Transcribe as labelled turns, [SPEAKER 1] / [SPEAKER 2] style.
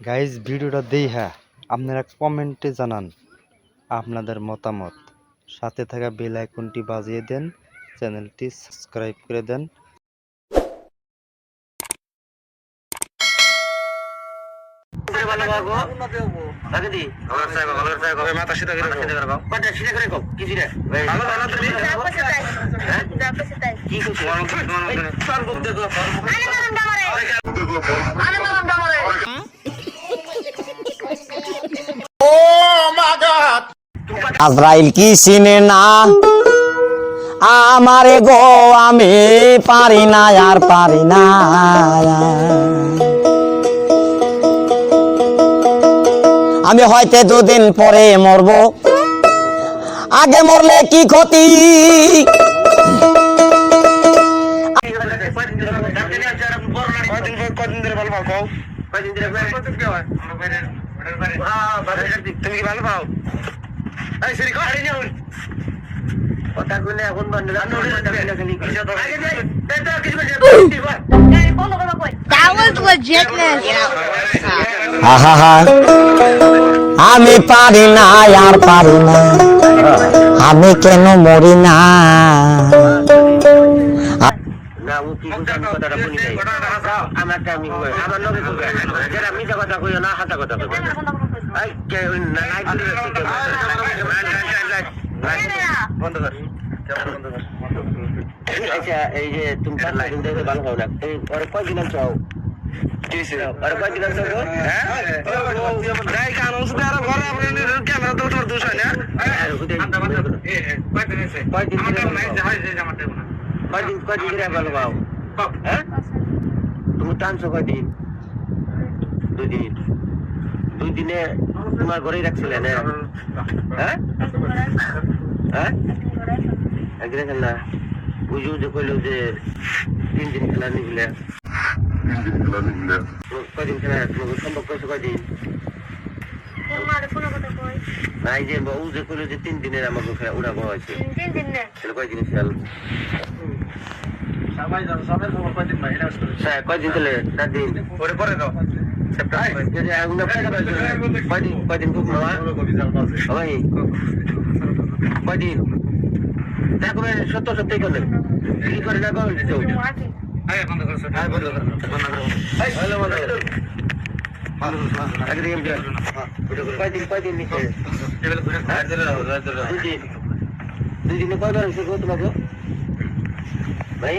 [SPEAKER 1] Guys ভিডিওটা দেখা আপনারা কমেন্টে জানান আপনাদের মতামত, সাথে থাকা বেল আইকনটি বাজিয়ে দেন, চ্যানেলটি সাবস্ক্রাইব করে দেন।
[SPEAKER 2] আজরাইল কি চিনে না আমারে গো, আমি পারি না আর পারি না। আমি হয়তো দুদিন পরে মরবো, আগে মরলে কি ক্ষতি।
[SPEAKER 3] তুমি কি ভালো পাও?
[SPEAKER 2] আমি পারি না আর পারি না, আমি কেন মরি না।
[SPEAKER 3] আচ্ছা, এই যে তুমি ভালো পাও না, কয়দিন আনছো? ভালো পাও? তুমি টানছো কয়দিন? 2 দিন। 2 দিনে তোমার ঘরেই রাখছিলে না? হ্যাঁ হ্যাঁ, একদিনে খেলনা বুঝু যে কইল যে 3 দিন খেলা নিলে। কয়দিন খেলা তোমাকে সম্ভব করছো? কয়দিন? নাই যে ও যে কইল যে 3 দিনের আমাকে উড়াবো হয়েছে, কয়দিন খেয়াল? কয়দিন খেলে? 4 দিন। কয়দিন খুব মামা ভাই, কয়দিন? তারপরে 70 সপ্তাহ করলেন কি করে না করেন? কয়দিন নিচে? 2 দিনে কয়বার হয়েছে তোমাকে ভাই?